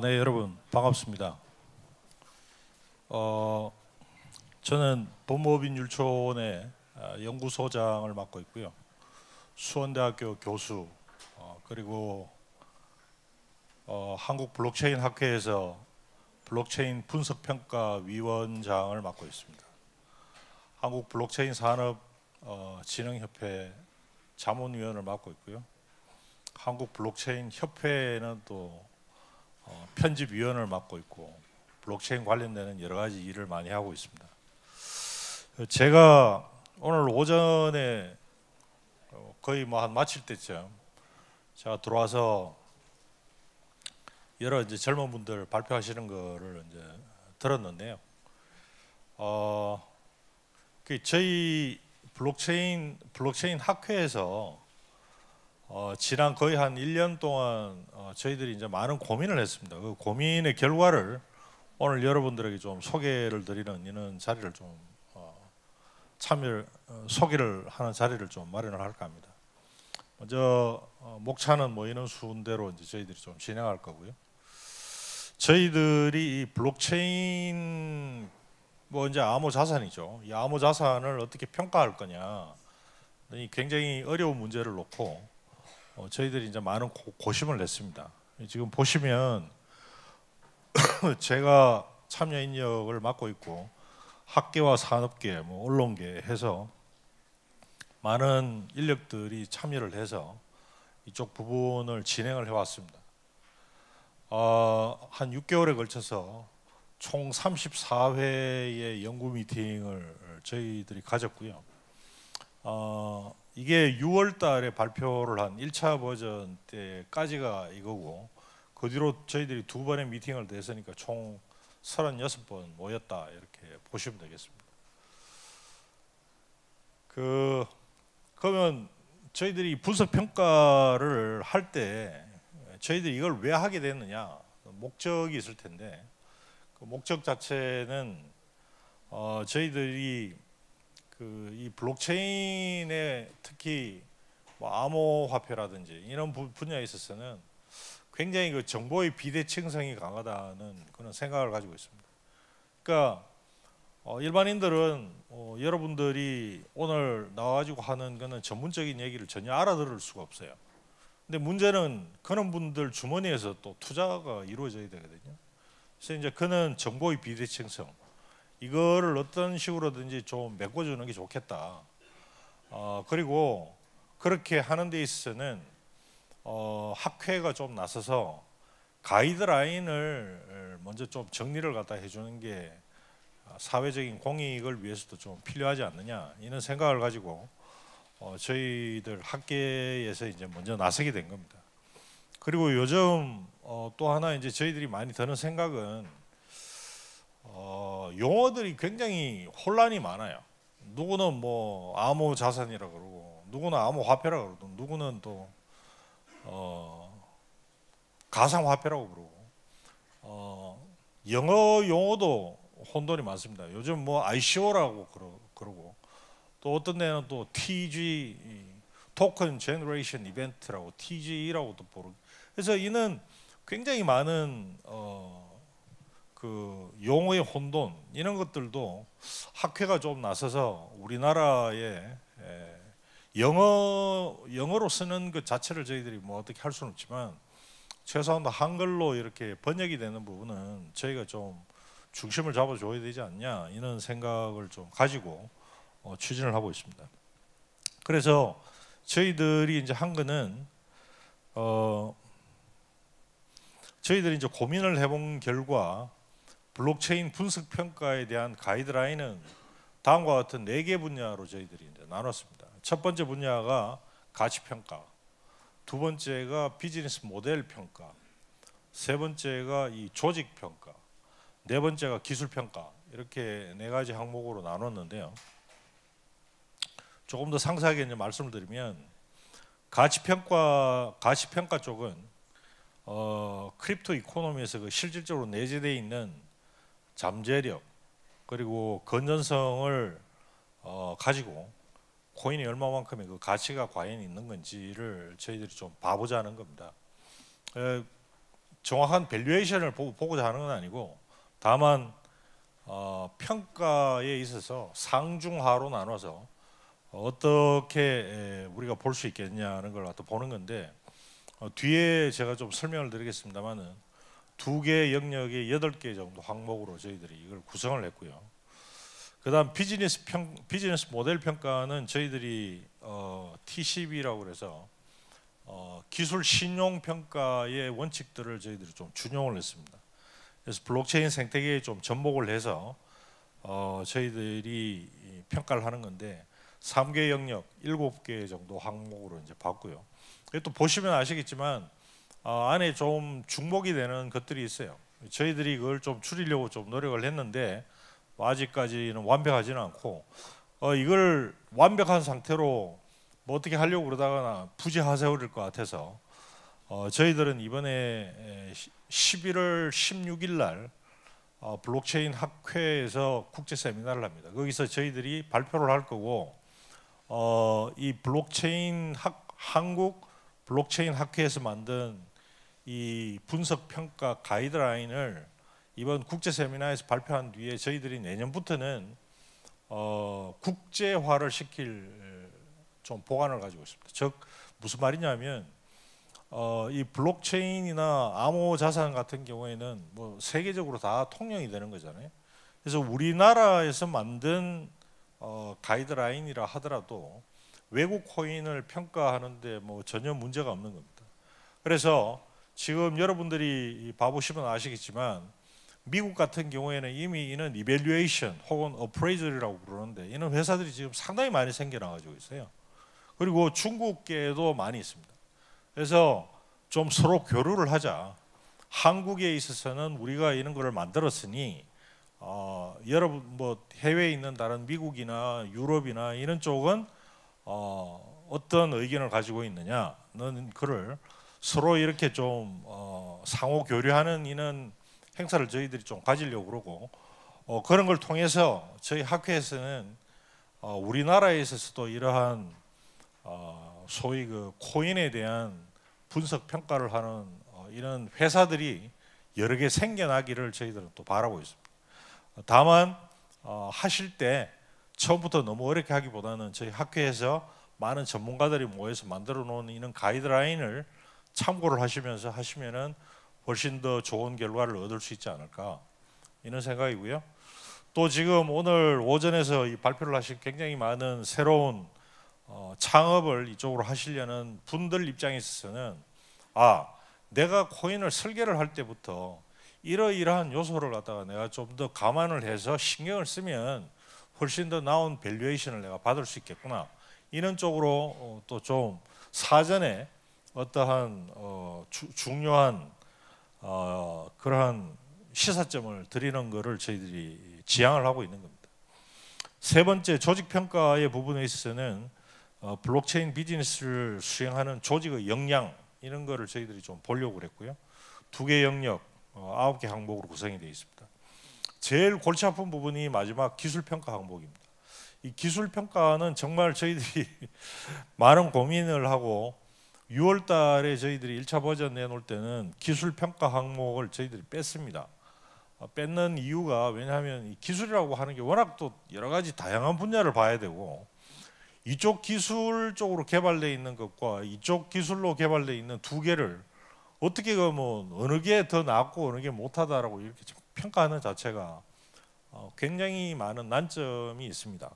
네, 여러분 반갑습니다. 저는 법무법인율촌의 연구소장을 맡고 있고요. 수원대학교 교수, 그리고 한국블록체인학회에서 블록체인 분석평가위원장을 맡고 있습니다. 한국블록체인산업진흥협회 자문위원을 맡고 있고요. 한국블록체인협회는 또 편집위원을 맡고 있고 블록체인 관련되는 여러 가지 일을 많이 하고 있습니다. 제가 오늘 오전에 거의 한 마칠 때쯤 제가 들어와서 여러 이제 젊은 분들 발표하시는 거를 이제 들었는데요. 저희 블록체인 학회에서 지난 거의 한 1년 동안 저희들이 이제 많은 고민을 했습니다. 그 고민의 결과를 오늘 여러분들에게 좀 소개를 드리는 이런 자리를 좀 소개를 하는 자리를 좀 마련을 할까 합니다. 먼저 목차는 이런 순대로 이제 저희들이 좀 진행할 거고요. 저희들이 이 블록체인 이제 암호 자산이죠. 이 암호 자산을 어떻게 평가할 거냐, 이 굉장히 어려운 문제를 놓고 저희들이 이제 많은 고심을 냈습니다. 지금 보시면 제가 참여 인력을 맡고 있고 학계와 산업계, 언론계 해서 많은 인력들이 참여를 해서 이쪽 부분을 진행을 해왔습니다. 한 6개월에 걸쳐서 총 34회의 연구 미팅을 저희들이 가졌고요. 이게 6월 달에 발표를 한 1차 버전 때까지가 이거고, 그 뒤로 저희들이 2번의 미팅을 했으니까 총 36번 모였다, 이렇게 보시면 되겠습니다. 그러면 저희들이 분석 평가를 할 때 저희들이 이걸 왜 하게 됐느냐, 목적이 있을 텐데, 그 목적 자체는 저희들이 이 블록체인에 특히 암호화폐라든지 이런 분야에 있어서는 굉장히 그 정보의 비대칭성이 강하다는 그런 생각을 가지고 있습니다. 그러니까 일반인들은 여러분들이 오늘 나와가지고 하는 거는 전문적인 얘기를 전혀 알아들을 수가 없어요. 근데 문제는 그런 분들 주머니에서 또 투자가 이루어져야 되거든요. 그래서 이제 그는 정보의 비대칭성, 이거를 어떤 식으로든지 좀 메꿔주는 게 좋겠다. 그리고 그렇게 하는 데 있어서는 학회가 좀 나서서 가이드라인을 먼저 좀 정리를 갖다 해주는 게 사회적인 공익을 위해서도 좀 필요하지 않느냐, 이런 생각을 가지고 저희들 학계에서 이제 먼저 나서게 된 겁니다. 그리고 요즘 또 하나 이제 저희들이 많이 드는 생각은 용어들이 굉장히 혼란이 많아요. 누구는 암호 자산이라 그러고, 누구는 암호 화폐라 그러고, 누구는 또 가상 화폐라고 그러고, 영어 용어도 혼돈이 많습니다. 요즘 ICO라고 그러고, 또 어떤 데는 또 TG, 토큰 제너레이션 이벤트라고 TG라고도 부르고, 그래서 이는 굉장히 많은 그 용어의 혼돈, 이런 것들도 학회가 좀 나서서 우리나라의 영어로 쓰는 것 자체를 저희들이 어떻게 할 수는 없지만 최소한 한글로 이렇게 번역이 되는 부분은 저희가 좀 중심을 잡아줘야 되지 않냐, 이런 생각을 좀 가지고 추진을 하고 있습니다. 그래서 저희들이 이제 한 거는 저희들이 이제 고민을 해본 결과 블록체인 분석 평가에 대한 가이드라인은 다음과 같은 4개 분야로 저희들이 이제 나눴습니다. 첫 번째 분야가 가치 평가, 두 번째가 비즈니스 모델 평가, 세 번째가 이 조직 평가, 네 번째가 기술 평가, 이렇게 4가지 항목으로 나눴는데요. 조금 더 상세하게 이제 말씀을 드리면, 가치 평가 쪽은 크립토 이코노미에서 그 실질적으로 내재되어 있는 잠재력, 그리고 건전성을 가지고 코인이 얼마만큼의 그 가치가 과연 있는 건지를 저희들이 좀 봐보자는 겁니다. 정확한 밸류에이션을 보고자 하는 건 아니고 다만 평가에 있어서 상중하로 나눠서 어떻게 우리가 볼 수 있겠냐는 걸 또 보는 건데 뒤에 제가 좀 설명을 드리겠습니다만은 2개 영역의 8개 정도 항목으로 저희들이 이걸 구성을 했고요. 그다음 비즈니스 모델 평가는 저희들이 T12라고 그래서 기술 신용 평가의 원칙들을 저희들이 좀 준용을 했습니다. 그래서 블록체인 생태계에 좀 접목을 해서 저희들이 평가를 하는 건데 3개 영역 7개 정도 항목으로 이제 봤고요. 또 보시면 아시겠지만 안에 좀 중복이 되는 것들이 있어요. 저희들이 그걸 좀 줄이려고 좀 노력을 했는데 아직까지는 완벽하지는 않고 이걸 완벽한 상태로 뭐 어떻게 하려고 그러다가 부지하세울일 것 같아서 저희들은 이번에 11월 16일 날 블록체인 학회에서 국제 세미나를 합니다. 거기서 저희들이 발표를 할 거고 이 한국 블록체인 학회에서 만든 이 분석 평가 가이드라인을 이번 국제 세미나에서 발표한 뒤에 저희들이 내년부터는 국제화를 시킬 좀 보관을 가지고 있습니다. 즉 무슨 말이냐면 이 블록체인이나 암호 자산 같은 경우에는 뭐 세계적으로 다 통용이 되는 거잖아요. 그래서 우리나라에서 만든 가이드라인이라 하더라도 외국 코인을 평가하는데 뭐 전혀 문제가 없는 겁니다. 그래서 지금 여러분들이 봐보시면 아시겠지만 미국 같은 경우에는 이미 이는 이밸류에이션 혹은 어프레이저라고 부르는데 이런 회사들이 지금 상당히 많이 생겨나가지고 있어요. 그리고 중국계에도 많이 있습니다. 그래서 좀 서로 교류를 하자. 한국에 있어서는 우리가 이런 거를 만들었으니 여러분 뭐 해외에 있는 다른 미국이나 유럽이나 이런 쪽은 어떤 의견을 가지고 있느냐는 그를 서로 이렇게 좀 상호 교류하는 이런 행사를 저희들이 좀 가지려고 그러고 그런 걸 통해서 저희 학회에서는 우리나라에 있어서도 이러한 소위 그 코인에 대한 분석 평가를 하는 이런 회사들이 여러 개 생겨나기를 저희들은 또 바라고 있습니다. 다만 하실 때 처음부터 너무 어렵게 하기보다는 저희 학회에서 많은 전문가들이 모여서 만들어 놓은 이런 가이드라인을 참고를 하시면서 하시면은 훨씬 더 좋은 결과를 얻을 수 있지 않을까 이런 생각이고요. 또 지금 오늘 오전에서 이 발표를 하신 굉장히 많은 새로운 창업을 이쪽으로 하시려는 분들 입장에 있어서는 내가 코인을 설계를 할 때부터 이러이러한 요소를 갖다가 내가 좀 더 감안을 해서 신경을 쓰면 훨씬 더 나은 밸류에이션을 내가 받을 수 있겠구나 이런 쪽으로 또 좀 사전에 어떠한 중요한 그러한 시사점을 드리는 것을 저희들이 지향을 하고 있는 겁니다. 세 번째 조직평가의 부분에 있어서는 블록체인 비즈니스를 수행하는 조직의 역량 이런 거를 저희들이 좀 보려고 그랬고요. 2개 영역 9개 항목으로 구성이 되어 있습니다. 제일 골치 아픈 부분이 마지막 기술평가 항목입니다. 이 기술평가는 정말 저희들이 많은 고민을 하고 6월 달에 저희들이 1차 버전 내놓을 때는 기술평가 항목을 저희들이 뺐습니다. 뺏는 이유가 왜냐하면 이 기술이라고 하는 게 워낙 또 여러 가지 다양한 분야를 봐야 되고 이쪽 기술 쪽으로 개발되어 있는 것과 이쪽 기술로 개발되어 있는 2개를 어떻게 뭐 어느 게 더 낫고 어느 게 못하다라고 이렇게 평가하는 자체가 굉장히 많은 난점이 있습니다.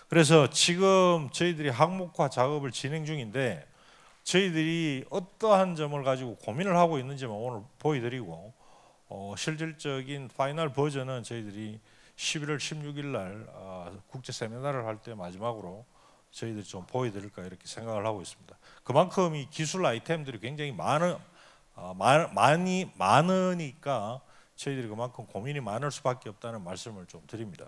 그래서 지금 저희들이 항목화 작업을 진행 중인데 저희들이 어떠한 점을 가지고 고민을 하고 있는지만 오늘 보여드리고 실질적인 파이널 버전은 저희들이 11월 16일 날 국제 세미나를 할 때 마지막으로 저희들이 좀 보여드릴까 이렇게 생각을 하고 있습니다. 그만큼 이 기술 아이템들이 굉장히 많으니까 저희들이 그만큼 고민이 많을 수밖에 없다는 말씀을 좀 드립니다.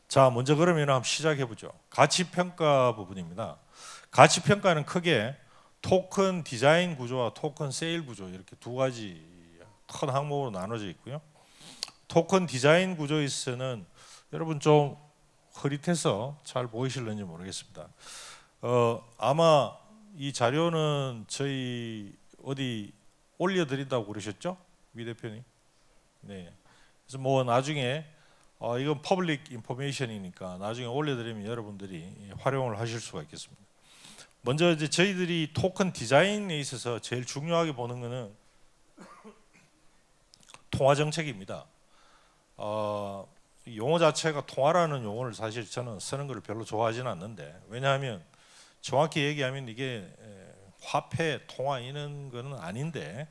자, 먼저 그러면 한번 시작해 보죠. 가치평가 부분입니다. 가치평가는 크게 토큰 디자인 구조와 토큰 세일 구조 이렇게 2가지 큰 항목으로 나눠져 있고요. 토큰 디자인 구조에 있어서는 여러분 좀 흐릿해서 잘 보이실는지 모르겠습니다. 아마 이 자료는 저희 어디 올려드린다고 그러셨죠, 위 대표님? 네. 그래서 뭐 나중에 이건 퍼블릭 인포메이션이니까 나중에 올려드리면 여러분들이 활용을 하실 수가 있겠습니다. 먼저 이제 저희들이 토큰 디자인에 있어서 제일 중요하게 보는 것은 통화 정책입니다. 용어 자체가 통화라는 용어를 사실 저는 쓰는 걸 별로 좋아하지는 않는데, 왜냐하면 정확히 얘기하면 이게 화폐 통화 이런 거는 아닌데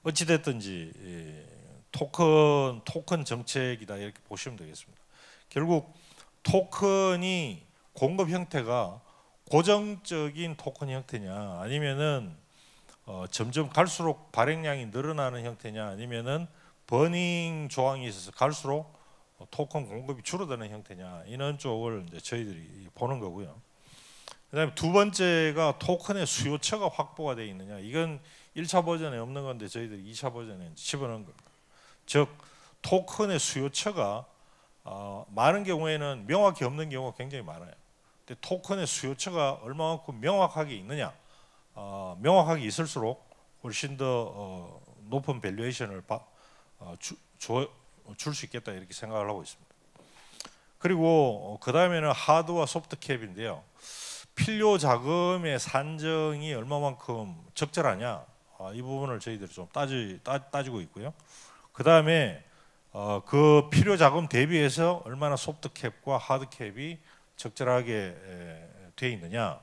어찌 됐든지 토큰 정책이다 이렇게 보시면 되겠습니다. 결국 토큰이 공급 형태가 고정적인 토큰 형태냐, 아니면은 점점 갈수록 발행량이 늘어나는 형태냐, 아니면은 버닝 조항이 있어서 갈수록 토큰 공급이 줄어드는 형태냐, 이런 쪽을 이제 저희들이 보는 거고요. 그다음에 두 번째가 토큰의 수요처가 확보가 되어 있느냐. 이건 1차 버전에 없는 건데 저희들이 2차 버전에 집어넣은 겁니다. 즉 토큰의 수요처가 많은 경우에는 명확히 없는 경우가 굉장히 많아요. 근데 토큰의 수요처가 얼마만큼 명확하게 있느냐, 명확하게 있을수록 훨씬 더 높은 밸류에이션을 줄 수 있겠다 이렇게 생각을 하고 있습니다. 그리고 그 다음에는 하드와 소프트 캡인데요. 필요 자금의 산정이 얼마만큼 적절하냐, 이 부분을 저희들이 좀 따지고 있고요. 그 다음에 그 필요 자금 대비해서 얼마나 소프트 캡과 하드 캡이 적절하게 돼 있느냐.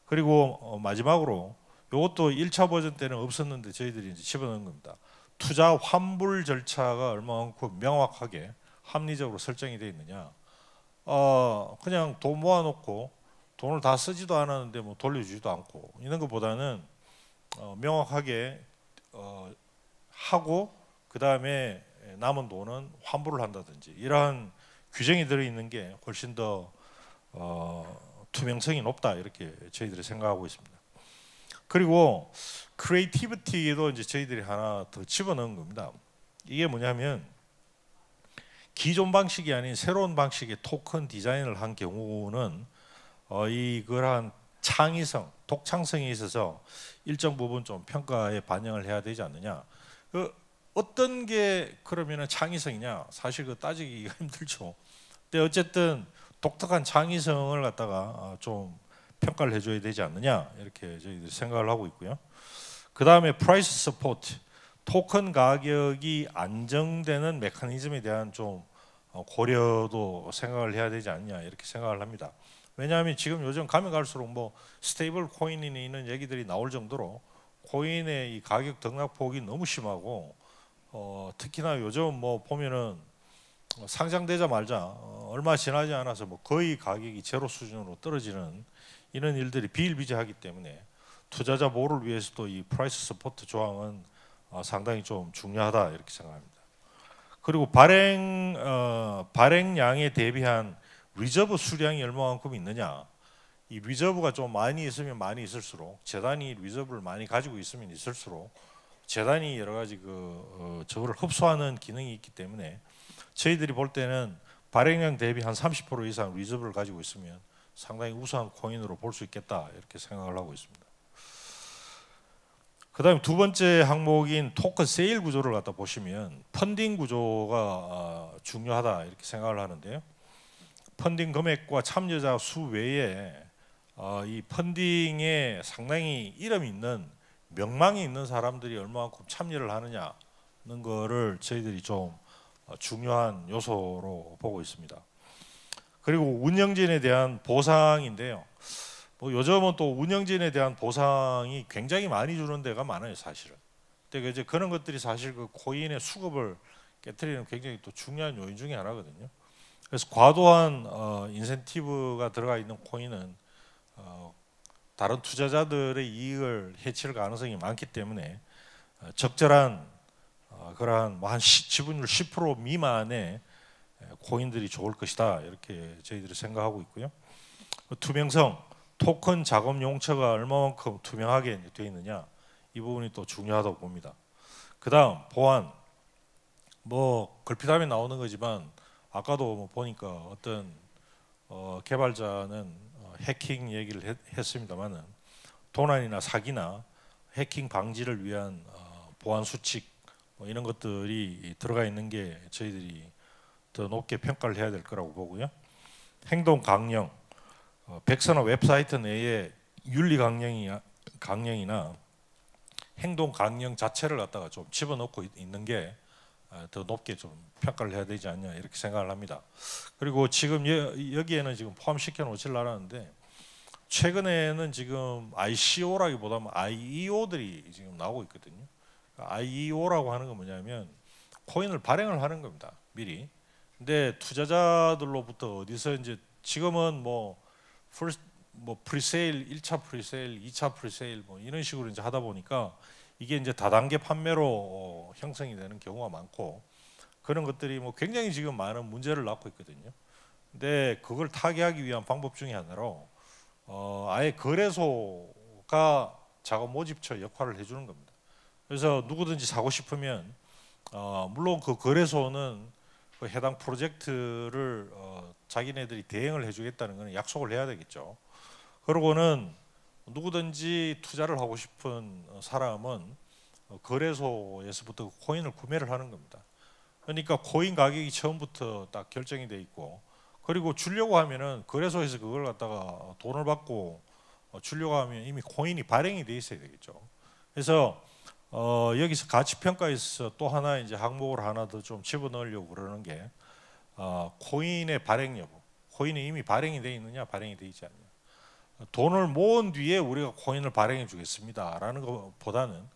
그리고 마지막으로 이것도 1차 버전 때는 없었는데 저희들이 이제 집어넣은 겁니다. 투자 환불 절차가 얼마만큼 명확하게 합리적으로 설정이 되어 있느냐. 그냥 돈 모아놓고 돈을 다 쓰지도 않았는데 뭐 돌려주지도 않고 이런 것보다는 명확하게 하고 그 다음에 남은 돈은 환불을 한다든지 이러한 규정이 들어있는 게 훨씬 더 투명성이 높다 이렇게 저희들이 생각하고 있습니다. 그리고 크리에이티비티도 이제 저희들이 하나 더 집어넣은 겁니다. 이게 뭐냐면 기존 방식이 아닌 새로운 방식의 토큰 디자인을 한 경우는 그러한 창의성, 독창성에 있어서 일정 부분 좀 평가에 반영을 해야 되지 않느냐. 어떤 게 그러면은 창의성이냐? 사실 그 따지기가 힘들죠. 근데 어쨌든 독특한 창의성을 갖다가 좀 평가를 해줘야 되지 않느냐 이렇게 저희들이 생각을 하고 있고요. 그 다음에 프라이스 서포트, 토큰 가격이 안정되는 메커니즘에 대한 좀 고려도 생각을 해야 되지 않느냐 이렇게 생각을 합니다. 왜냐하면 지금 요즘 가면 갈수록 뭐 스테이블 코인이 있는 얘기들이 나올 정도로 코인의 이 가격 등락폭이 너무 심하고 특히나 요즘 뭐 보면은 상장되자마자 얼마 지나지 않아서 뭐 거의 가격이 제로 수준으로 떨어지는 이런 일들이 비일비재하기 때문에 투자자 보호를 위해서도 이 프라이스 서포트 조항은 상당히 좀 중요하다 이렇게 생각합니다. 그리고 발행량에 대비한 리저브 수량이 얼마만큼 있느냐. 이 리저브가 좀 많이 있으면 많이 있을수록, 재단이 리저브를 많이 가지고 있으면 있을수록 재단이 여러 가지 저거를 흡수하는 기능이 있기 때문에 저희들이 볼 때는 발행량 대비 한 30% 이상 리저브를 가지고 있으면 상당히 우수한 코인으로 볼 수 있겠다 이렇게 생각을 하고 있습니다. 그 다음에 두 번째 항목인 토큰 세일 구조를 갖다 보시면 펀딩 구조가 중요하다 이렇게 생각을 하는데요. 펀딩 금액과 참여자 수 외에 이 펀딩에 상당히 이름 있는 명망이 있는 사람들이 얼마만큼 참여를 하느냐는 거를 저희들이 좀 중요한 요소로 보고 있습니다. 그리고 운영진에 대한 보상인데요. 뭐 요즘은 또 운영진에 대한 보상이 굉장히 많이 주는 데가 많아요, 사실은. 근데 이제 그런 것들이 사실 그 코인의 수급을 깨트리는 굉장히 또 중요한 요인 중에 하나거든요. 그래서 과도한 인센티브가 들어가 있는 코인은 다른 투자자들의 이익을 해칠 가능성이 많기 때문에 적절한 그러한 뭐 한 지분율 10% 미만의 코인들이 좋을 것이다 이렇게 저희들이 생각하고 있고요. 투명성, 토큰 자금 용처가 얼마만큼 투명하게 되어 있느냐 이 부분이 또 중요하다고 봅니다. 그 다음 보안, 뭐 걸핏하면 나오는 거지만 아까도 뭐 보니까 어떤 개발자는 해킹 얘기를 했습니다만은 도난이나 사기나 해킹 방지를 위한 보안 수칙 뭐 이런 것들이 들어가 있는 게 저희들이 더 높게 평가를 해야 될 거라고 보고요. 행동 강령, 백서나 웹사이트 내에 윤리 강령이나 행동 강령 자체를 갖다가 좀 집어넣고 있는 게 더 높게 좀 평가를 해야 되지 않냐 이렇게 생각을 합니다. 그리고 지금 여기에는 지금 포함시켜 놓질 않았는데 최근에는 지금 ICO라기보다는 IEO들이 지금 나오고 있거든요. IEO라고 하는 건 뭐냐면 코인을 발행을 하는 겁니다. 미리. 근데 투자자들로부터 어디서 이제 지금은 뭐 프리세일, 1차 프리세일, 2차 프리세일 뭐 이런 식으로 이제 하다 보니까 이게 이제 다단계 판매로 형성이 되는 경우가 많고 그런 것들이 뭐 굉장히 지금 많은 문제를 낳고 있거든요. 근데 그걸 타개하기 위한 방법 중에 하나로 아예 거래소가 자금 모집처 역할을 해주는 겁니다. 그래서 누구든지 사고 싶으면 물론 그 거래소는 그 해당 프로젝트를 자기네들이 대행을 해주겠다는 것은 약속을 해야 되겠죠. 그러고는 누구든지 투자를 하고 싶은 사람은 거래소에서부터 코인을 구매를 하는 겁니다. 그러니까 코인 가격이 처음부터 딱 결정이 돼 있고 그리고 주려고 하면은 거래소에서 그걸 갖다가 돈을 받고 주려고 하면 이미 코인이 발행이 돼 있어야 되겠죠. 그래서 여기서 가치평가에서 또 하나 이제 항목을 하나 더 좀 집어넣으려고 그러는 게 코인의 발행 여부. 코인이 이미 발행이 돼 있느냐 발행이 돼 있지 않느냐. 돈을 모은 뒤에 우리가 코인을 발행해 주겠습니다라는 것보다는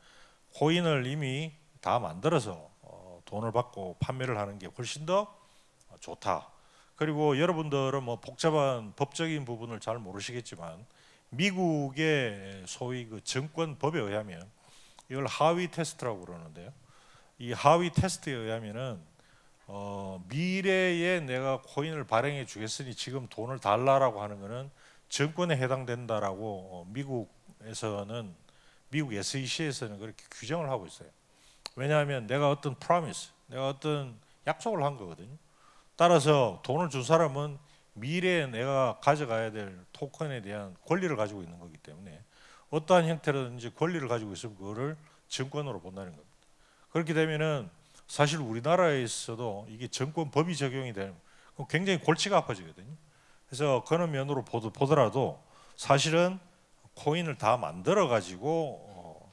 코인을 이미 다 만들어서 돈을 받고 판매를 하는 게 훨씬 더 좋다. 그리고 여러분들은 뭐 복잡한 법적인 부분을 잘 모르시겠지만 미국의 소위 그 증권법에 의하면 이걸 하위 테스트라고 그러는데요. 이 하위 테스트에 의하면은 미래에 내가 코인을 발행해 주겠으니 지금 돈을 달라라고 하는 것은 증권에 해당된다라고 미국에서는 미국 SEC에서는 그렇게 규정을 하고 있어요. 왜냐하면 내가 어떤 프로미스, 내가 어떤 약속을 한 거거든요. 따라서 돈을 준 사람은 미래에 내가 가져가야 될 토큰에 대한 권리를 가지고 있는 거기 때문에 어떠한 형태로든지 권리를 가지고 있으면 그거를 증권으로 본다는 겁니다. 그렇게 되면은 사실 우리나라에서도 이게 증권법이 적용이 되면 굉장히 골치가 아파지거든요. 그래서 그런 면으로 보더라도 사실은 코인을 다 만들어 가지고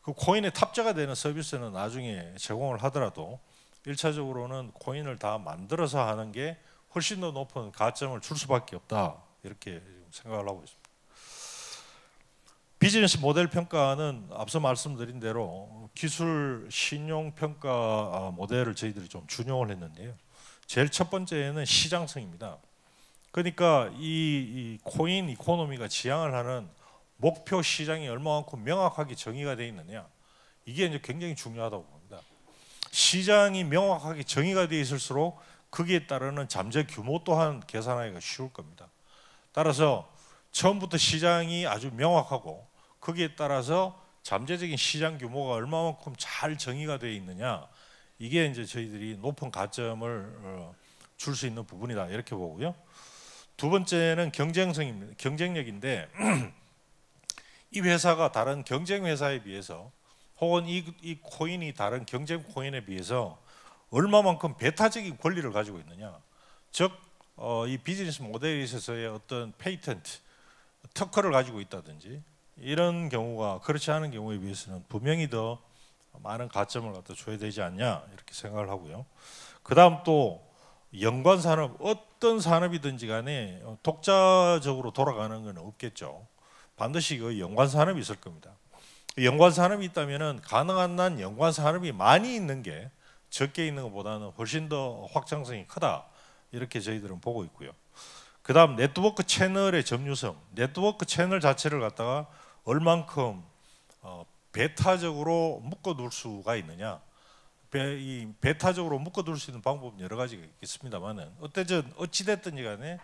그 코인에 탑재가 되는 서비스는 나중에 제공을 하더라도 1차적으로는 코인을 다 만들어서 하는 게 훨씬 더 높은 가점을 줄 수밖에 없다 이렇게 생각을 하고 있습니다. 비즈니스 모델 평가는 앞서 말씀드린 대로 기술 신용 평가 모델을 저희들이 좀 준용을 했는데요. 제일 첫 번째는 시장성입니다. 그러니까 이 코인 이코노미가 지향을 하는 목표 시장이 얼마만큼 명확하게 정의가 되어 있느냐, 이게 이제 굉장히 중요하다고 봅니다. 시장이 명확하게 정의가 되어 있을수록 거기에 따르는 잠재 규모 또한 계산하기가 쉬울 겁니다. 따라서 처음부터 시장이 아주 명확하고 거기에 따라서 잠재적인 시장 규모가 얼마만큼 잘 정의가 되어 있느냐, 이게 이제 저희들이 높은 가점을 줄 수 있는 부분이다 이렇게 보고요. 두 번째는 경쟁성입니다. 경쟁력인데 이 회사가 다른 경쟁 회사에 비해서 혹은 이 코인이 다른 경쟁 코인에 비해서 얼마만큼 배타적인 권리를 가지고 있느냐, 즉 이 비즈니스 모델에 있어서의 어떤 페이턴트, 특허를 가지고 있다든지 이런 경우가 그렇지 않은 경우에 비해서는 분명히 더 많은 가점을 갖다 줘야 되지 않냐 이렇게 생각을 하고요. 그 다음 또 연관 산업, 어떤 산업이든지 간에 독자적으로 돌아가는 건 없겠죠. 반드시 그 연관 산업이 있을 겁니다. 연관 산업이 있다면은 가능한 한 연관 산업이 많이 있는 게 적게 있는 것보다는 훨씬 더 확장성이 크다 이렇게 저희들은 보고 있고요. 그 다음 네트워크 채널의 점유성, 네트워크 채널 자체를 갖다가 얼만큼 베타적으로 묶어둘 수가 있느냐, 이 베타적으로 묶어둘 수 있는 방법은 여러 가지가 있겠습니다만은 어찌됐든지 간에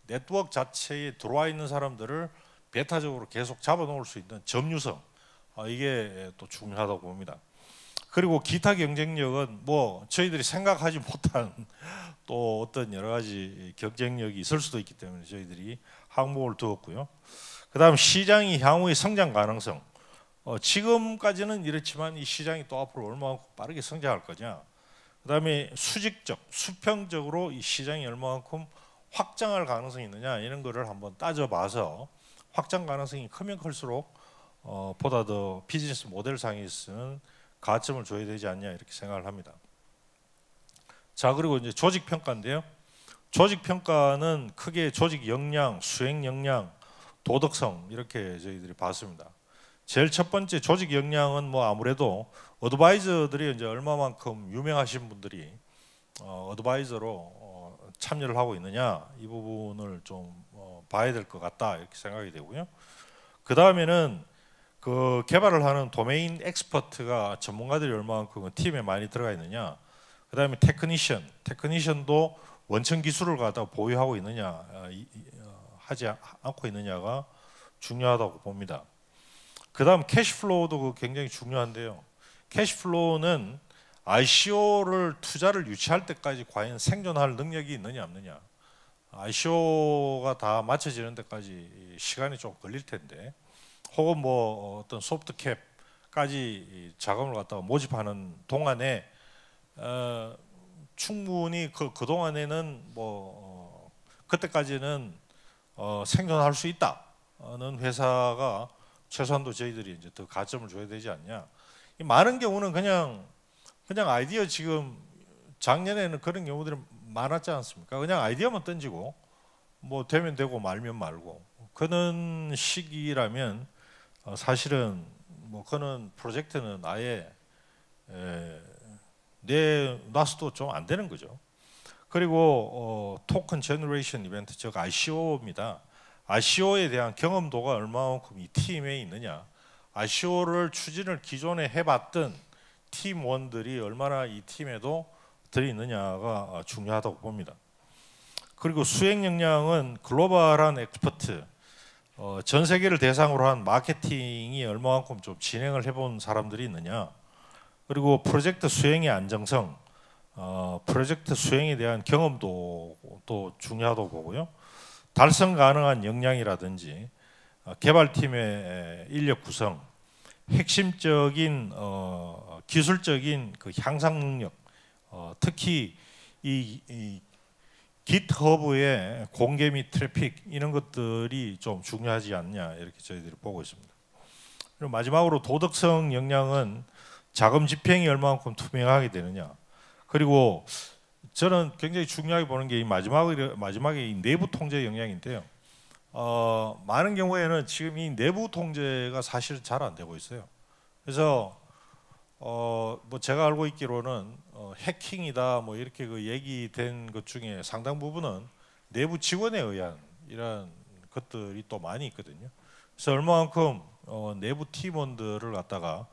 네트워크 자체에 들어와 있는 사람들을 베타적으로 계속 잡아놓을 수 있는 점유성, 이게 또 중요하다고 봅니다. 그리고 기타 경쟁력은 뭐 저희들이 생각하지 못한 또 어떤 여러 가지 경쟁력이 있을 수도 있기 때문에 저희들이 항목을 두었고요. 그 다음 시장이 향후의 성장 가능성, 지금까지는 이렇지만 이 시장이 또 앞으로 얼마나 빠르게 성장할 거냐. 그다음에 수직적, 수평적으로 이 시장이 얼마만큼 확장할 가능성이 있느냐 이런 거를 한번 따져봐서 확장 가능성이 크면 클수록 보다 더 비즈니스 모델 상에서는 가점을 줘야 되지 않냐 이렇게 생각을 합니다. 자, 그리고 이제 조직 평가인데요. 조직 평가는 크게 조직 역량, 수행 역량, 도덕성 이렇게 저희들이 봤습니다. 제일 첫 번째 조직 역량은 뭐 아무래도 어드바이저들이 이제 얼마만큼 유명하신 분들이 어드바이저로 참여를 하고 있느냐 이 부분을 좀 봐야 될 것 같다 이렇게 생각이 되고요. 그 다음에는 그 개발을 하는 도메인 엑스퍼트가 전문가들이 얼마만큼 팀에 많이 들어가 있느냐. 그 다음에 테크니션도 원천 기술을 갖다 보유하고 있느냐, 하지 않고 있느냐가 중요하다고 봅니다. 그 다음 캐시플로우도 굉장히 중요한데요. 캐시플로우는 ICO를 투자를 유치할 때까지 과연 생존할 능력이 있느냐 없느냐. ICO가 다 맞춰지는 데까지 시간이 좀 걸릴 텐데, 혹은 뭐 어떤 소프트캡까지 자금을 갖다가 모집하는 동안에 충분히 그 동안에는 뭐 그때까지는 생존할 수 있다는 회사가 최소한도 저희들이 이제 더 가점을 줘야 되지 않냐. 이 많은 경우는 그냥 아이디어 지금 작년에는 그런 경우들이 많았지 않습니까? 그냥 아이디어만 던지고 뭐 되면 되고 말면 말고 그런 시기라면 사실은 뭐 그런 프로젝트는 아예 내놔서도 좀 안 되는 거죠. 그리고 토큰 제너레이션 이벤트 즉 ICO입니다. ICO에 대한 경험도가 얼마만큼 이 팀에 있느냐. ICO를 추진을 기존에 해봤던 팀원들이 얼마나 이 팀에도 들어있느냐가 중요하다고 봅니다. 그리고 수행 역량은 글로벌한 엑스퍼트, 전 세계를 대상으로 한 마케팅이 얼마만큼 좀 진행을 해본 사람들이 있느냐. 그리고 프로젝트 수행의 안정성, 프로젝트 수행에 대한 경험도 또 중요하다고 보고요. 달성 가능한 역량이라든지 개발팀의 인력 구성, 핵심적인 기술적인 그 향상 능력, 특히 이 GitHub의 공개 및 트래픽 이런 것들이 좀 중요하지 않냐 이렇게 저희들이 보고 있습니다. 그리고 마지막으로 도덕성 역량은 자금 집행이 얼마만큼 투명하게 되느냐. 그리고 저는 굉장히 중요하게 보는 게 이 마지막에 이 내부 통제 역량인데요. 많은 경우에는 지금 이 내부 통제가 사실 잘 안 되고 있어요. 그래서 뭐 제가 알고 있기로는 해킹이다 뭐 이렇게 그 얘기된 것 중에 상당 부분은 내부 직원에 의한 이런 것들이 또 많이 있거든요. 그래서 얼마만큼 내부 팀원들을 갖다가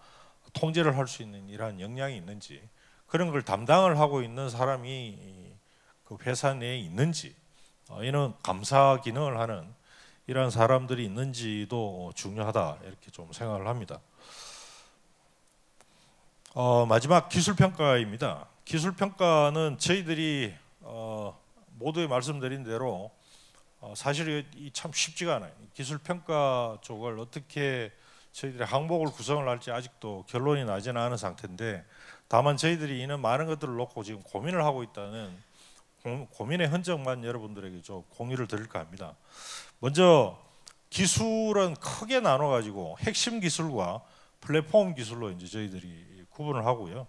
통제를 할 수 있는 이러한 역량이 있는지, 그런 걸 담당을 하고 있는 사람이 그 회사 내에 있는지, 이런 감사 기능을 하는 이러한 사람들이 있는지도 중요하다 이렇게 좀 생각을 합니다. 마지막 기술평가입니다. 기술평가는 저희들이 모두에 말씀드린 대로 사실 참 쉽지가 않아요. 기술평가 쪽을 어떻게 저희들이 항목을 구성을 할지 아직도 결론이 나지는 않은 상태인데, 다만 저희들이 이는 많은 것들을 놓고 지금 고민을 하고 있다는 고민의 흔적만 여러분들에게 좀 공유를 드릴까 합니다. 먼저 기술은 크게 나눠 가지고 핵심 기술과 플랫폼 기술로 이제 저희들이 구분을 하고요.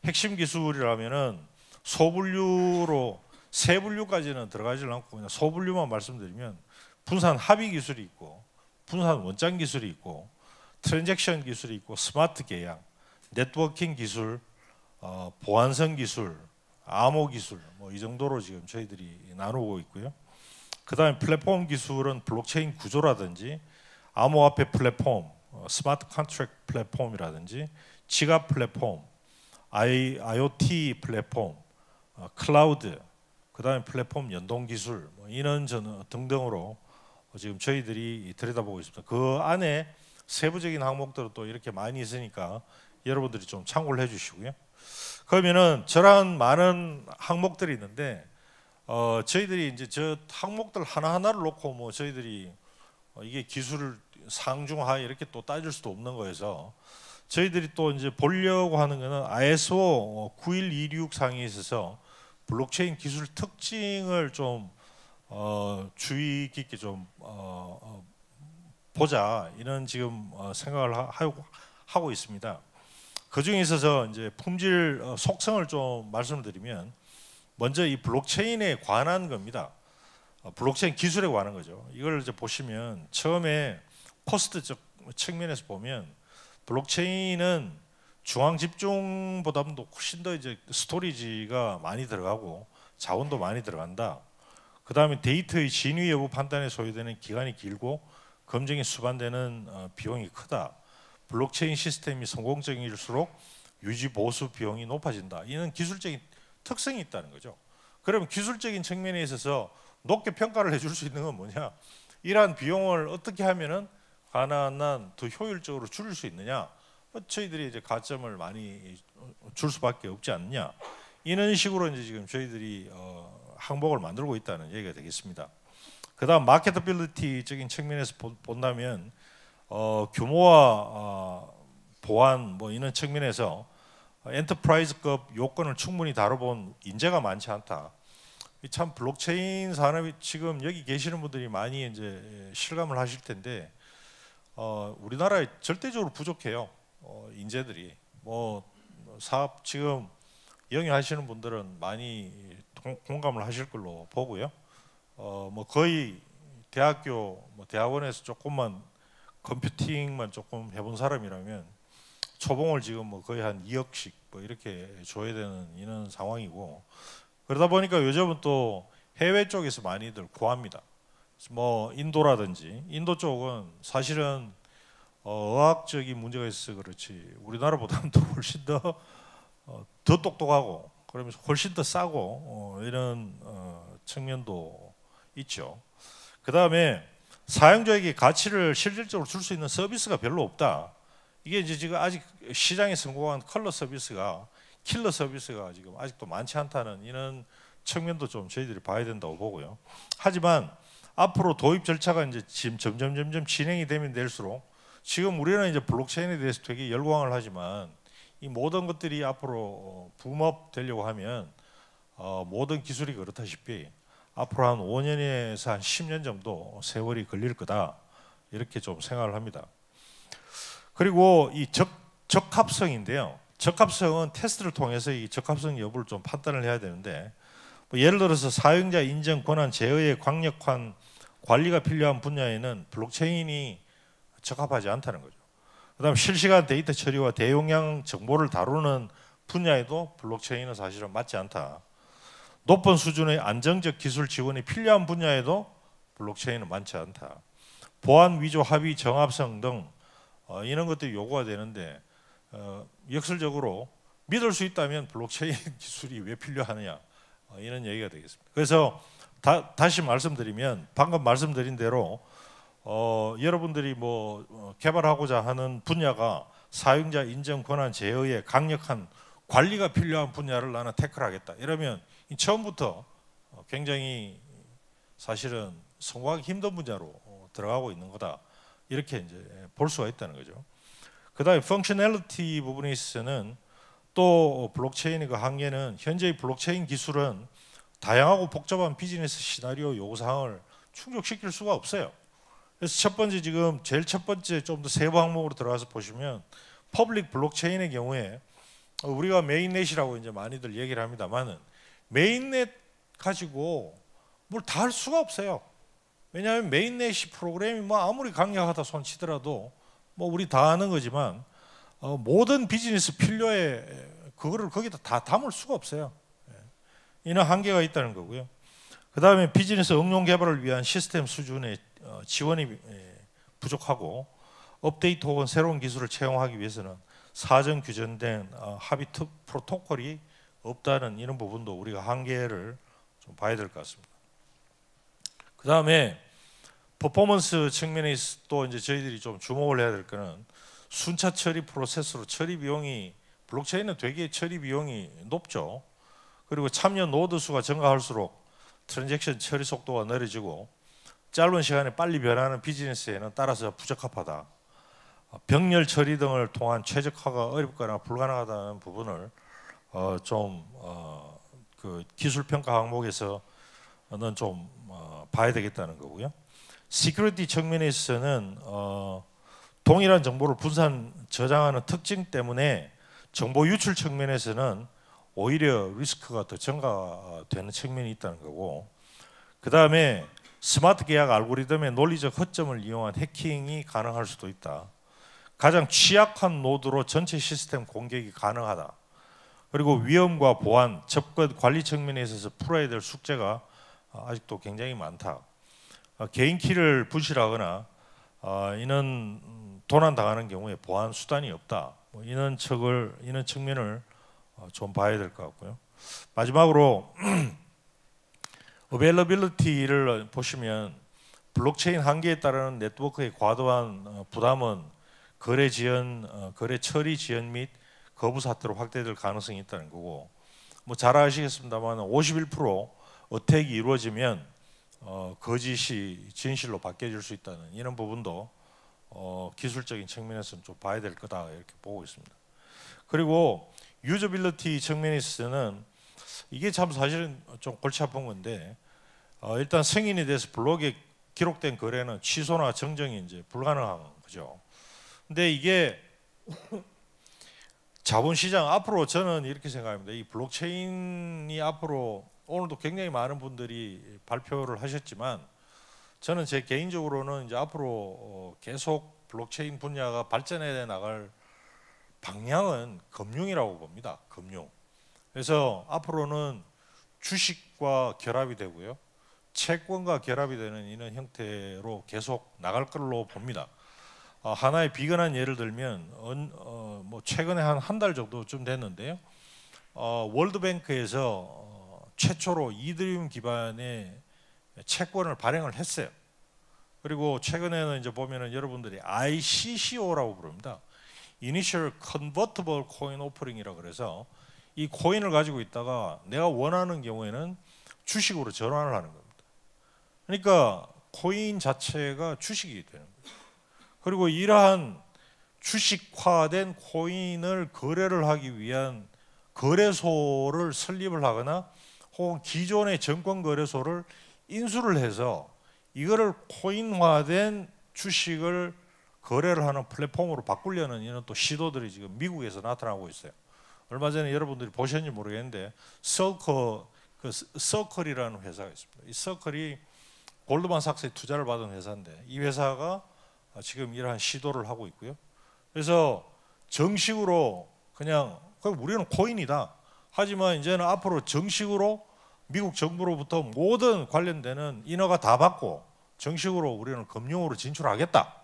핵심 기술이라면은 소분류로 세분류까지는 들어가지 않고 그냥 소분류만 말씀드리면 분산 합의 기술이 있고 분산 원장 기술이 있고 트랜잭션 기술이 있고 스마트 계약, 네트워킹 기술, 보안성 기술, 암호 기술 뭐 이 정도로 지금 저희들이 나누고 있고요. 그다음에 플랫폼 기술은 블록체인 구조라든지 암호화폐 플랫폼, 스마트 컨트랙트 플랫폼이라든지 지갑 플랫폼, IoT 플랫폼, 클라우드, 그다음에 플랫폼 연동 기술 뭐 이런 등등으로 지금 저희들이 들여다보고 있습니다. 그 안에 세부적인 항목들은 또 이렇게 많이 있으니까 여러분들이 좀 참고를 해주시고요. 그러면은 저런 많은 항목들이 있는데 저희들이 이제 저 항목들 하나하나를 놓고 뭐 저희들이 이게 기술을 상중하 이렇게 또 따질 수도 없는 거여서 저희들이 또 이제 보려고 하는 거는 ISO 9126 상에 있어서 블록체인 기술 특징을 좀 주의 깊게 좀 보자 이런 지금 생각을 하고 있습니다. 그 중에 있어서 이제 품질 속성을 좀 말씀드리면 먼저 이 블록체인에 관한 겁니다. 블록체인 기술에 관한 거죠. 이걸 이제 보시면 처음에 코스트적 측면에서 보면 블록체인은 중앙 집중보다도 훨씬 더 이제 스토리지가 많이 들어가고 자원도 많이 들어간다. 그 다음에 데이터의 진위 여부 판단에 소요되는 기간이 길고 검증이 수반되는 비용이 크다. 블록체인 시스템이 성공적일수록 유지 보수 비용이 높아진다. 이는 기술적인 특성이 있다는 거죠. 그러면 기술적인 측면에 있어서 높게 평가를 해줄 수 있는 건 뭐냐? 이러한 비용을 어떻게 하면은 가능한 더 효율적으로 줄일 수 있느냐? 저희들이 이제 가점을 많이 줄 수밖에 없지 않느냐? 이런 식으로 이제 지금 저희들이 항목을 만들고 있다는 얘기가 되겠습니다. 그다음 마케터빌리티적인 측면에서 본다면 규모와 보안 뭐 이런 측면에서 엔터프라이즈급 요건을 충분히 다뤄본 인재가 많지 않다. 참 블록체인 산업이 지금 여기 계시는 분들이 많이 이제 실감을 하실 텐데 우리나라에 절대적으로 부족해요. 인재들이 뭐 사업 지금 영위하시는 분들은 많이 공감을 하실 걸로 보고요. 뭐 거의 대학교 뭐 대학원에서 조금만 컴퓨팅만 조금 해본 사람이라면 초봉을 지금 뭐 거의 한 2억씩 뭐 이렇게 줘야 되는 이런 상황이고, 그러다 보니까 요즘은 또 해외 쪽에서 많이들 구합니다. 뭐 인도라든지 인도 쪽은 사실은 어학적인 문제가 있어서 그렇지 우리나라보다는 또 훨씬 더 똑똑하고 그러면서 훨씬 더 싸고 이런 측면도 있죠. 그 다음에 사용자에게 가치를 실질적으로 줄 수 있는 서비스가 별로 없다. 이게 이제 지금 아직 시장에 성공한 컬러 서비스가 킬러 서비스가 지금 아직도 많지 않다는 이런 측면도 좀 저희들이 봐야 된다고 보고요. 하지만 앞으로 도입 절차가 이제 지금 점점 진행이 되면 될수록 지금 우리는 이제 블록체인에 대해서 되게 열광을 하지만 이 모든 것들이 앞으로 붐업 되려고 하면 모든 기술이 그렇다시피 앞으로 한 5년에서 한 10년 정도 세월이 걸릴 거다 이렇게 좀 생각을 합니다. 그리고 이 적합성인데요. 적합성은 테스트를 통해서 이 적합성 여부를 좀 판단을 해야 되는데 뭐 예를 들어서 사용자 인정 권한 제어의 강력한 관리가 필요한 분야에는 블록체인이 적합하지 않다는 거죠. 그다음 실시간 데이터 처리와 대용량 정보를 다루는 분야에도 블록체인은 사실은 맞지 않다. 높은 수준의 안정적 기술 지원이 필요한 분야에도 블록체인은 많지 않다. 보안 위조 합의 정합성 등 이런 것들이 요구가 되는데 역설적으로 믿을 수 있다면 블록체인 기술이 왜 필요하느냐 이런 얘기가 되겠습니다. 그래서 다시 말씀드리면 방금 말씀드린 대로 여러분들이 뭐 개발하고자 하는 분야가 사용자 인정 권한 제어에 강력한 관리가 필요한 분야를 나는 태클하겠다 이러면 처음부터 굉장히 사실은 성공하기 힘든 분야로 들어가고 있는 거다 이렇게 이제 볼 수가 있다는 거죠. 그다음에 펑셔널리티 부분에 있어서는 또 블록체인의 그 한계는 현재의 블록체인 기술은 다양하고 복잡한 비즈니스 시나리오 요구사항을 충족시킬 수가 없어요. 그래서 첫 번째 지금 제일 첫 번째 좀 더 세부 항목으로 들어가서 보시면 퍼블릭 블록체인의 경우에 우리가 메인넷이라고 이제 많이들 얘기를 합니다만은 메인넷 가지고 뭘 다 할 수가 없어요. 왜냐하면 메인넷이 프로그램이 뭐 아무리 강력하다 손치더라도 뭐 우리 다 아는 거지만 모든 비즈니스 필요에 그거를 거기다 다 담을 수가 없어요. 이는 한계가 있다는 거고요. 그 다음에 비즈니스 응용 개발을 위한 시스템 수준의 지원이 부족하고 업데이트 혹은 새로운 기술을 채용하기 위해서는 사전 규정된 합의 프로토콜이 없다는 이런 부분도 우리가 한계를 좀 봐야 될 것 같습니다. 그 다음에 퍼포먼스 측면에 또 이제 저희들이 좀 주목을 해야 될 거는 순차 처리 프로세스로 처리 비용이 블록체인은 되게 처리 비용이 높죠. 그리고 참여 노드 수가 증가할수록 트랜잭션 처리 속도가 느려지고 짧은 시간에 빨리 변하는 비즈니스에는 따라서 부적합하다. 병렬 처리 등을 통한 최적화가 어렵거나 불가능하다는 부분을 그 기술 평가 항목에서는 좀 봐야 되겠다는 거고요. 시큐리티 측면에 있어서는 동일한 정보를 분산 저장하는 특징 때문에 정보 유출 측면에서는 오히려 리스크가 더 증가되는 측면이 있다는 거고, 그 다음에 스마트 계약 알고리즘의 논리적 허점을 이용한 해킹이 가능할 수도 있다. 가장 취약한 노드로 전체 시스템 공격이 가능하다. 그리고 위험과 보안, 접근, 관리 측면에 있어서 풀어야 될 숙제가 아직도 굉장히 많다. 개인 키를 분실하거나 이는 도난당하는 경우에 보안 수단이 없다. 이런 측면을 좀 봐야 될 것 같고요. 마지막으로 어베일러빌리티를 보시면 블록체인 한계에 따르는 네트워크의 과도한 부담은 거래 처리 지연 및 거부 사태로 확대될 가능성이 있다는 거고, 뭐 잘 아시겠습니다만 51% 어택이 이루어지면 거짓이 진실로 바뀌어질 수 있다는 이런 부분도 기술적인 측면에서는 좀 봐야 될 거다 이렇게 보고 있습니다. 그리고 유저빌리티 측면에 있어서는 이게 참 사실은 좀 골치 아픈 건데, 일단 승인이 돼서 블록에 기록된 거래는 취소나 정정이 이제 불가능한 거죠. 근데 이게 자본시장 앞으로 저는 이렇게 생각합니다. 이 블록체인이 앞으로 오늘도 굉장히 많은 분들이 발표를 하셨지만, 저는 제 개인적으로는 이제 앞으로 계속 블록체인 분야가 발전해 나갈 방향은 금융이라고 봅니다. 금융. 그래서 앞으로는 주식과 결합이 되고요, 채권과 결합이 되는 이런 형태로 계속 나갈 걸로 봅니다. 하나의 비근한 예를 들면 뭐 최근에 한 달 정도쯤 됐는데요, 월드뱅크에서 최초로 이더리움 기반의 채권을 발행을 했어요. 그리고 최근에는 이제 보면은 여러분들이 ICCO라고 부릅니다. Initial Convertible Coin Offering이라고 그래서 이 코인을 가지고 있다가 내가 원하는 경우에는 주식으로 전환을 하는 겁니다. 그러니까 코인 자체가 주식이 되는 거죠. 그리고 이러한 주식화된 코인을 거래를 하기 위한 거래소를 설립을 하거나 혹은 기존의 증권거래소를 인수를 해서 이거를 코인화된 주식을 거래를 하는 플랫폼으로 바꾸려는 이런 또 시도들이 지금 미국에서 나타나고 있어요. 얼마 전에 여러분들이 보셨는지 모르겠는데 서클이라는 회사가 있습니다. 이 서클이 골드만삭스의 투자를 받은 회사인데, 이 회사가 지금 이러한 시도를 하고 있고요. 그래서 정식으로 그냥 우리는 코인이다. 하지만 이제는 앞으로 정식으로 미국 정부로부터 모든 관련되는 인허가 다 받고 정식으로 우리는 금융으로 진출하겠다.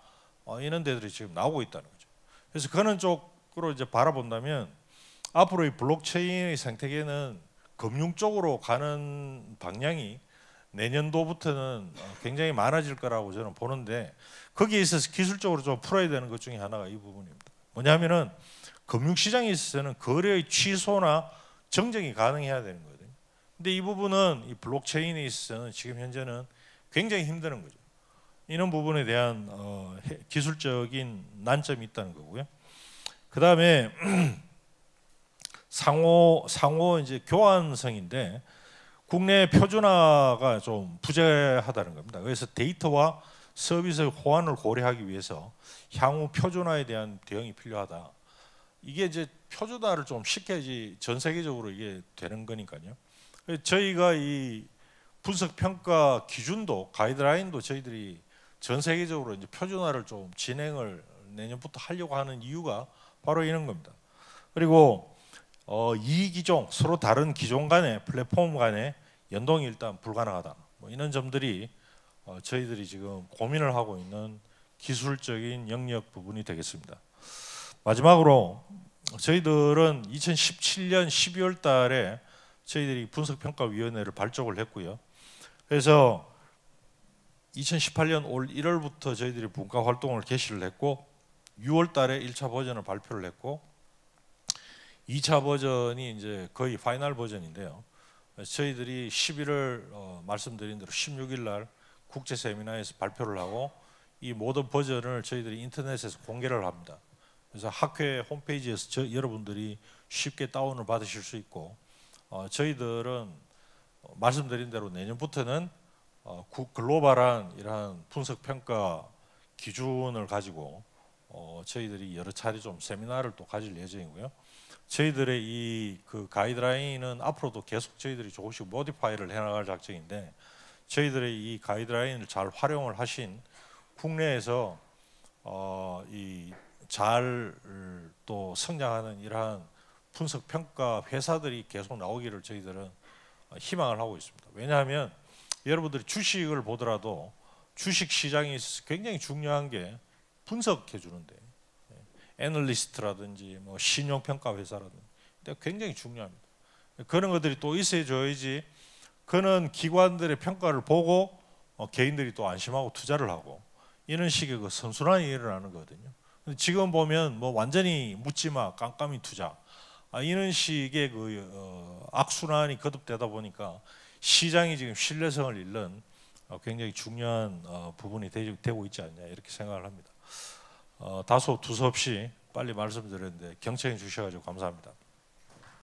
이런 데들이 지금 나오고 있다는 거죠. 그래서 그런 쪽으로 이제 바라본다면 앞으로 이 블록체인의 생태계는 금융 쪽으로 가는 방향이 내년도부터는 굉장히 많아질 거라고 저는 보는데, 거기에 있어서 기술적으로 좀 풀어야 되는 것 중에 하나가 이 부분입니다. 뭐냐면은 금융시장에 있어서는 거래의 취소나 정정이 가능해야 되는 거거든요. 근데 이 부분은 이 블록체인에 있어서는 지금 현재는 굉장히 힘드는 거죠. 이런 부분에 대한 기술적인 난점이 있다는 거고요. 그 다음에 상호 이제 교환성인데, 국내 표준화가 좀 부재하다는 겁니다. 그래서 데이터와 서비스의 호환을 고려하기 위해서 향후 표준화에 대한 대응이 필요하다. 이게 이제 표준화를 좀 시켜야지 전 세계적으로 이게 되는 거니까요. 저희가 이 분석 평가 기준도 가이드라인도 저희들이 전 세계적으로 이제 표준화를 좀 진행을 내년부터 하려고 하는 이유가 바로 이런 겁니다. 그리고 이 기종, 서로 다른 기종 간의 플랫폼 간의 연동이 일단 불가능하다. 뭐 이런 점들이 저희들이 지금 고민을 하고 있는 기술적인 영역 부분이 되겠습니다. 마지막으로 저희들은 2017년 12월 달에 저희들이 분석평가위원회를 발족을 했고요. 그래서 2018년 올 1월부터 저희들이 분과 활동을 개시를 했고, 6월 달에 1차 버전을 발표를 했고, 2차 버전이 이제 거의 파이널 버전인데요. 저희들이 11월 말씀드린 대로 16일 날 국제 세미나에서 발표를 하고 이 모든 버전을 저희들이 인터넷에서 공개를 합니다. 그래서 학회 홈페이지에서 여러분들이 쉽게 다운을 받으실 수 있고 저희들은 말씀드린 대로 내년부터는 글로벌한 이러한 분석 평가 기준을 가지고 저희들이 여러 차례 좀 세미나를 또 가질 예정이고요. 저희들의 이 그 가이드라인은 앞으로도 계속 저희들이 조금씩 모디파이를 해나갈 작정인데 저희들의 이 가이드라인을 잘 활용을 하신 국내에서 이 잘 또 성장하는 이러한 분석 평가 회사들이 계속 나오기를 저희들은 희망을 하고 있습니다. 왜냐하면 여러분들이 주식을 보더라도 주식 시장에 있어서 굉장히 중요한 게 분석해 주는데 애널리스트라든지 뭐 신용 평가 회사라든지 굉장히 중요합니다. 그런 것들이 또 있어줘야지 그런 기관들의 평가를 보고 개인들이 또 안심하고 투자를 하고 이런 식의 그 선순환이 일어나는 거거든요. 지금 보면 뭐 완전히 묻지마 깜깜이 투자 이런 식의 그 악순환이 거듭되다 보니까 시장이 지금 신뢰성을 잃는 굉장히 중요한 부분이 되고 있지 않냐 이렇게 생각을 합니다. 다소 두서없이 빨리 말씀드렸는데 경청해 주셔가지고 감사합니다.